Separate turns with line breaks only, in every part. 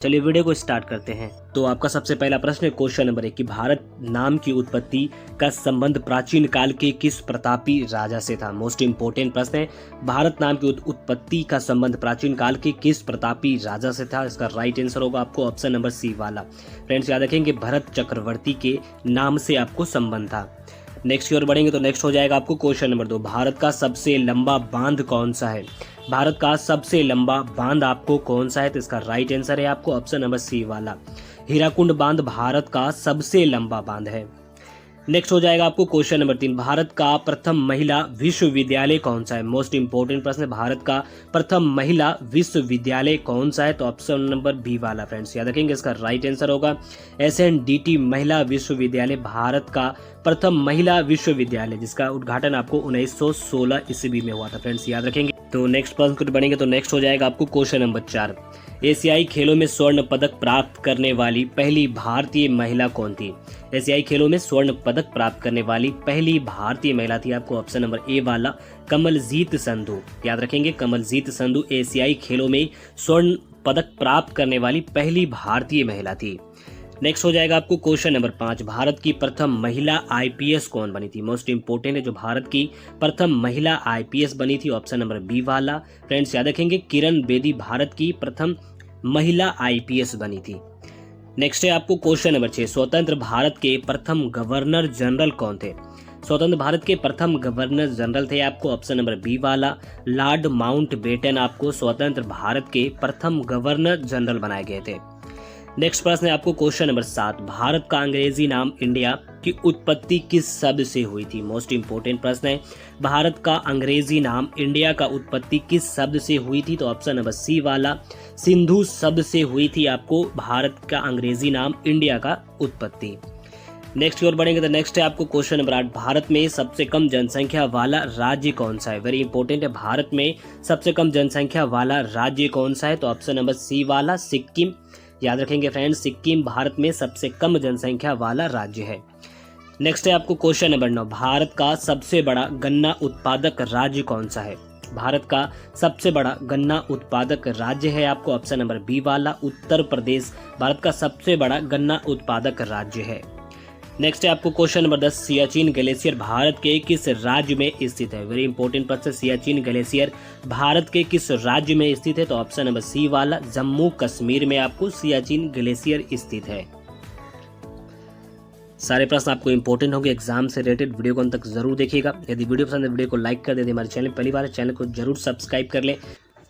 चलिए वीडियो को स्टार्ट करते हैं। तो आपका सबसे पहला प्रश्न है क्वेश्चन नंबर 1 कि भारत नाम की उत्पत्ति का संबंध प्राचीन काल के किस प्रतापी राजा से था। मोस्ट इंपोर्टेंट प्रश्न है, भारत नाम की उत्पत्ति का संबंध प्राचीन काल के किस प्रतापी राजा से था। इसका राइट आंसर होगा आपको ऑप्शन नंबर सी वाला। फ्रेंड्स याद रखेंगे भरत चक्रवर्ती के नाम से आपको संबंध था। नेक्स्ट की ओर बढ़ेंगे तो नेक्स्ट हो जाएगा आपको क्वेश्चन नंबर 2, भारत का सबसे लंबा बांध कौन सा है। भारत का सबसे लंबा बांध आपको कौन सा है, तो इसका राइट आंसर है आपको ऑप्शन नंबर सी वाला। हीराकुंड बांध भारत का सबसे लंबा बांध है। नेक्स्ट हो जाएगा आपको क्वेश्चन नंबर 3, भारत का प्रथम महिला विश्वविद्यालय कौन सा है। मोस्ट इंपोर्टेंट प्रश्न है, भारत का प्रथम महिला विश्वविद्यालय कौन सा है, तो ऑप्शन नंबर बी वाला। फ्रेंड्स याद रखेंगे इसका राइट आंसर होगा SNDT महिला विश्वविद्यालय भारत का प्रथम महिला विश्वविद्यालय, जिसका उद्घाटन आपको 1916 ईस्वी में हुआ था। फ्रेंड्स याद रखेंगे। तो नेक्स्ट प्रश्न बनेंगे तो नेक्स्ट हो जाएगा आपको क्वेश्चन नंबर 4, एशियाई खेलों में स्वर्ण पदक प्राप्त करने वाली पहली भारतीय महिला कौन थी। एशियाई खेलों में स्वर्ण पदक प्राप्त करने वाली पहली भारतीय महिला थी आपको ऑप्शन नंबर ए वाला कमलजीत संधू। याद रखेंगे कमलजीत संधू एशियाई खेलों में स्वर्ण पदक प्राप्त करने वाली पहली भारतीय महिला थी। नेक्स्ट हो जाएगा आपको क्वेश्चन नंबर 5, भारत की प्रथम महिला IPS कौन बनी थी। मोस्ट इंपोर्टेंट है, जो भारत की प्रथम महिला IPS बनी थी ऑप्शन नंबर बी वाला। फ्रेंड्स याद रखेंगे किरण बेदी भारत की प्रथम महिला IPS बनी थी। नेक्स्ट है आपको क्वेश्चन नंबर 6, स्वतंत्र भारत के प्रथम गवर्नर जनरल कौन थे। स्वतंत्र भारत के प्रथम गवर्नर जनरल थे आपको ऑप्शन नंबर बी वाला लॉर्ड माउंटबेटन आपको स्वतंत्र भारत के प्रथम गवर्नर जनरल बनाए गए थे। नेक्स्ट प्रश्न है आपको क्वेश्चन नंबर 7, भारत का अंग्रेजी नाम इंडिया की उत्पत्ति किस शब्द से हुई थी। मोस्ट इंपोर्टेंट प्रश्न है, भारत का अंग्रेजी नाम इंडिया का उत्पत्ति किस शब्द से हुई थी, तो ऑप्शन नंबर सी वाला सिंधु शब्द से हुई थी आपको भारत का अंग्रेजी नाम इंडिया का उत्पत्ति। नेक्स्ट की ओर बढ़ेंगे तो नेक्स्ट है आपको क्वेश्चन नंबर 8, भारत में सबसे कम जनसंख्या वाला राज्य कौन सा है। वेरी इंपॉर्टेंट है, भारत में सबसे कम जनसंख्या वाला राज्य कौन सा है, तो ऑप्शन नंबर सी वाला सिक्किम। याद रखेंगे फ्रेंड्स सिक्किम भारत में सबसे कम जनसंख्या वाला राज्य है। नेक्स्ट है आपको क्वेश्चन नंबर 9, भारत का सबसे बड़ा गन्ना उत्पादक राज्य कौन सा है। भारत का सबसे बड़ा गन्ना उत्पादक राज्य है आपको ऑप्शन नंबर बी वाला उत्तर प्रदेश भारत का सबसे बड़ा गन्ना उत्पादक राज्य है। नेक्स्ट है आपको question number 10, Siachen glacier Bharat के किस राज्य में स्थित है। वेरी इंपॉर्टेंट प्रश्न, सियाचिन ग्लेशियर भारत के किस राज्य में स्थित है, तो ऑप्शन नंबर सी वाला जम्मू कश्मीर में आपको सियाचिन ग्लेशियर स्थित है। सारे प्रश्न आपको इंपॉर्टेंट होंगे एग्जाम से रिलेटेड, वीडियो को अंत तक जरूर देखिएगा। यदि वीडियो पसंद है वीडियो को लाइक कर दें, हमारे चैनल पहली बार चैनल को जरूर सब्सक्राइब कर लें।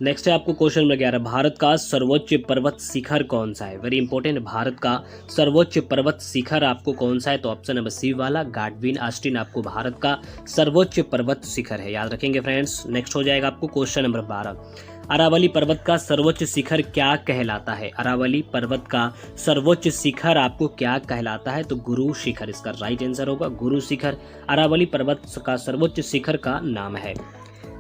नेक्स्ट है आपको क्वेश्चन नंबर 11, भारत का सर्वोच्च पर्वत शिखर कौन सा है। वेरी इंपॉर्टेंट, भारत का सर्वोच्च पर्वत शिखर आपको कौन सा है, तो ऑप्शन नंबर सी वाला गाडविन ऑस्टिन आपको भारत का सर्वोच्च पर्वत शिखर है। याद रखेंगे फ्रेंड्स। नेक्स्ट हो जाएगा आपको क्वेश्चन नंबर 12, अरावली पर्वत का सर्वोच्च शिखर क्या कहलाता है। अरावली पर्वत का सर्वोच्च शिखर आपको क्या कहलाता है, तो गुरु शिखर इसका राइट आंसर होगा गुरु शिखर अरावली पर्वत का सर्वोच्च शिखर का नाम है।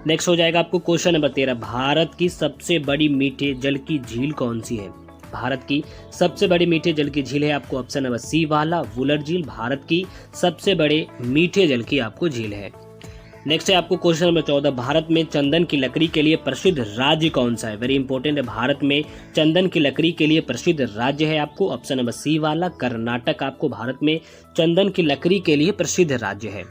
नेक्स्ट हो जाएगा आपको क्वेश्चन नंबर 13, भारत की सबसे बड़ी मीठे जल की झील कौन सी है। भारत की सबसे बड़ी मीठे जल की झील है आपको ऑप्शन नंबर सी वाला वुलर झील भारत की सबसे बड़े मीठे जल की आपको झील है। नेक्स्ट है आपको क्वेश्चन नंबर 14, भारत में चंदन की लकड़ी के लिए प्रसिद्ध राज्य कौन सा है। वेरी इंपॉर्टेंट है, भारत में चंदन की लकड़ी के लिए प्रसिद्ध राज्य है आपको ऑप्शन नंबर सी वाला कर्नाटक आपको भारत में चंदन की लकड़ी के लिए प्रसिद्ध राज्य है।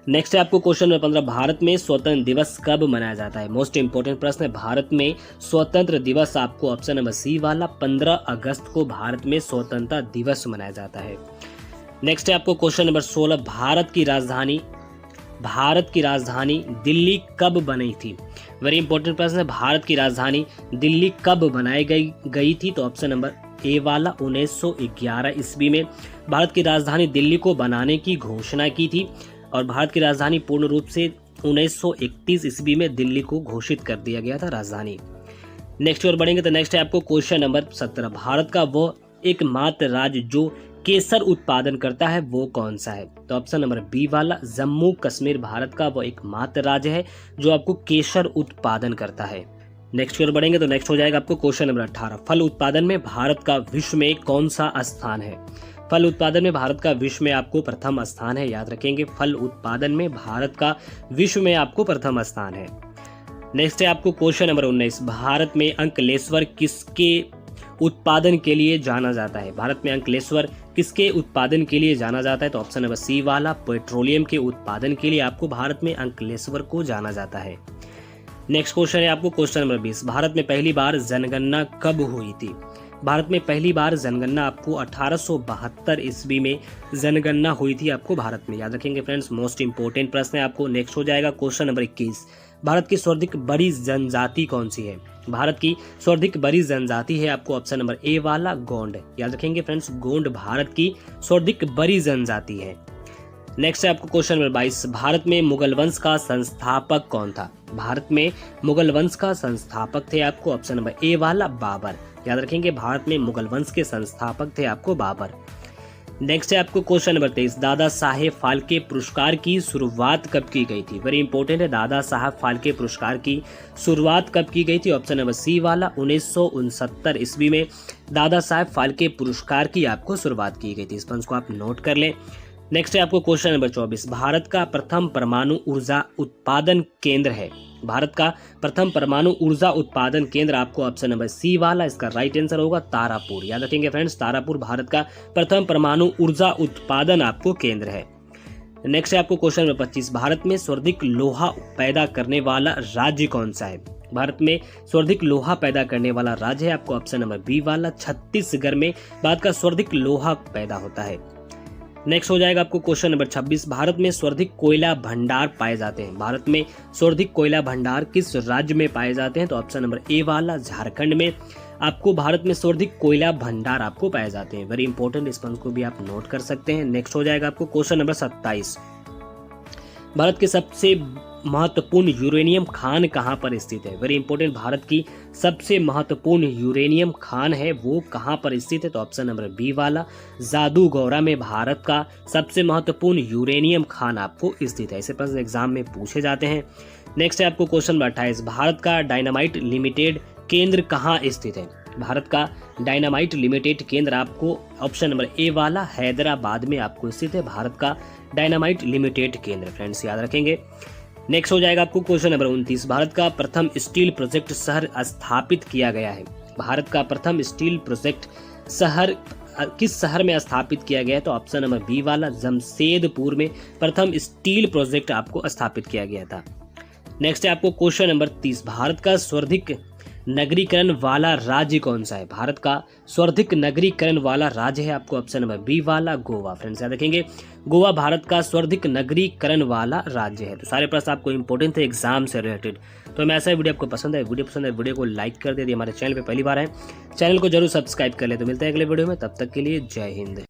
नेक्स्ट है आपको क्वेश्चन नंबर 15, भारत में स्वतंत्र दिवस कब मनाया जाता है। मोस्ट इंपोर्टेंट प्रश्न है, भारत में स्वतंत्र दिवस आपको ऑप्शन नंबर सी वाला 15 अगस्त को भारत में स्वतंत्रता दिवस मनाया जाता है। नेक्स्ट है आपको क्वेश्चन नंबर 16, भारत की राजधानी दिल्ली कब बनी थी। वेरी इंपॉर्टेंट प्रश्न है, भारत की राजधानी दिल्ली कब बनाई गई थी, तो ऑप्शन नंबर ए वाला 1911 ईस्वी में भारत की राजधानी दिल्ली को बनाने की घोषणा की थी और भारत की राजधानी पूर्ण रूप से 1931 ईस्वी में दिल्ली को घोषित कर दिया गया था राजधानी। नेक्स्ट और बढ़ेंगे तो नेक्स्ट है आपको क्वेश्चन नंबर 17, भारत का वो एकमात्र राज्य जो केसर उत्पादन करता है वो कौन सा है, तो ऑप्शन नंबर बी वाला जम्मू कश्मीर भारत का वो एकमात्र राज्य है जो आपको केसर उत्पादन करता है। नेक्स्ट की ओर बढ़ेंगे तो नेक्स्ट हो जाएगा आपको क्वेश्चन नंबर 18, फल उत्पादन में भारत का विश्व में कौन सा स्थान है। फल उत्पादन में भारत का विश्व में आपको प्रथम स्थान है। याद रखेंगे फल उत्पादन में भारत का विश्व में आपको प्रथम स्थान है। नेक्स्ट है आपको क्वेश्चन नंबर 19, भारत में अंकलेश्वर किसके उत्पादन के लिए जाना जाता है? भारत में अंकलेश्वर किसके उत्पादन के लिए जाना जाता है? तो ऑप्शन नंबर सी वाला, पेट्रोलियम के उत्पादन के लिए आपको भारत में अंकलेश्वर को जाना जाता है। नेक्स्ट क्वेश्चन है आपको क्वेश्चन नंबर 20, भारत में पहली बार जनगणना कब हुई थी? भारत में पहली बार जनगणना आपको 1872 ईस्वी में जनगणना हुई थी आपको भारत में, याद रखेंगे फ्रेंड्स, मोस्ट इंपोर्टेंट प्रश्न है आपको। नेक्स्ट हो जाएगा क्वेश्चन नंबर 21, भारत की सर्वाधिक बड़ी जनजाति कौन सी है? भारत की सर्वाधिक बड़ी जनजाति है आपको ऑप्शन नंबर ए वाला, गोंड, याद रखेंगे फ्रेंड्स, गोंड भारत की सर्वाधिक बड़ी जनजाति है। नेक्स्ट है आपको क्वेश्चन नंबर 22, भारत में मुगल वंश का संस्थापक कौन था? भारत में मुगल वंश का संस्थापक थे आपको ऑप्शन नंबर ए वाला, बाबर, याद रखेंगे, भारत में मुगल वंश के संस्थापक थे आपको बाबर। नेक्स्ट है आपको क्वेश्चन नंबर 23, दादा साहेब फाल्के पुरस्कार की शुरुआत कब की गई थी? वेरी इंपॉर्टेंट है, दादा साहब फाल्के पुरस्कार की शुरुआत कब की गई थी? ऑप्शन नंबर सी वाला, 1969 ईस्वी में दादा साहब फाल्के पुरस्कार की आपको शुरुआत की गई थी। इस पॉइंट को आप नोट कर लें। नेक्स्ट है आपको क्वेश्चन नंबर 24, भारत का प्रथम परमाणु ऊर्जा उत्पादन केंद्र है? भारत का प्रथम परमाणु ऊर्जा उत्पादन केंद्र आपको ऑप्शन नंबर सी वाला, इसका राइट आंसर होगा तारापुर, याद रखेंगे फ्रेंड्स, तारापुर भारत का प्रथम परमाणु ऊर्जा उत्पादन आपको केंद्र है। नेक्स्ट है आपको क्वेश्चन नंबर 25, भारत में सर्वाधिक लोहा पैदा करने वाला राज्य कौन सा है? भारत में सर्वाधिक लोहा पैदा करने वाला राज्य है आपको ऑप्शन नंबर बी वाला, छत्तीसगढ़ में भारत का सर्वाधिक लोहा पैदा होता है। नेक्स्ट हो जाएगा आपको क्वेश्चन नंबर 26, भारत में सर्वाधिक कोयला भंडार पाए जाते हैं? भारत में सर्वाधिक कोयला भंडार किस राज्य में पाए जाते हैं? तो ऑप्शन नंबर ए वाला, झारखंड में आपको भारत में सर्वाधिक कोयला भंडार आपको पाए जाते हैं। वेरी इंपॉर्टेंट, इस पॉइंट को भी आप नोट कर सकते हैं। नेक्स्ट हो जाएगा आपको क्वेश्चन नंबर 27, भारत के सबसे महत्वपूर्ण यूरेनियम खान कहाँ पर स्थित है? वेरी इंपॉर्टेंट, भारत की सबसे महत्वपूर्ण यूरेनियम खान है वो कहाँ पर स्थित है? तो ऑप्शन नंबर बी वाला, जादूगौरा में भारत का सबसे महत्वपूर्ण यूरेनियम खान आपको स्थित है। ऐसे प्रश्न एग्जाम में पूछे जाते हैं। नेक्स्ट है आपको क्वेश्चन नंबर 28, भारत का डायनामाइट लिमिटेड केंद्र कहाँ स्थित है? भारत का डायनामाइट लिमिटेड केंद्र आपको ऑप्शन नंबर ए वाला, हैदराबाद में आपको स्थित है भारत का डायनामाइट लिमिटेड केंद्र, फ्रेंड्स याद रखेंगे। नेक्स्ट हो जाएगा आपको क्वेश्चन नंबर 29, भारत का प्रथम स्टील प्रोजेक्ट शहर स्थापित किया गया है? भारत का प्रथम स्टील प्रोजेक्ट शहर किस शहर में स्थापित किया गया है? तो ऑप्शन नंबर बी वाला, जमशेदपुर में प्रथम स्टील प्रोजेक्ट आपको स्थापित किया गया था। नेक्स्ट है आपको क्वेश्चन नंबर 30, भारत का सर्वाधिक नगरीकरण वाला राज्य कौन सा है? भारत का सर्वाधिक नगरीकरण वाला राज्य है आपको ऑप्शन नंबर बी वाला, गोवा, फ्रेंड्स याद रखेंगे, गोवा भारत का सर्वाधिक नगरीकरण वाला राज्य है। तो सारे प्रश्न आपको इंपॉर्टेंट थे एग्जाम से रिलेटेड। तो मैं ऐसा वीडियो आपको पसंद है, वीडियो को लाइक कर दे, हमारे चैनल पे पहली बार है चैनल को जरूर सब्सक्राइब कर ले। तो मिलते हैं अगले वीडियो में, तब तक के लिए जय हिंद।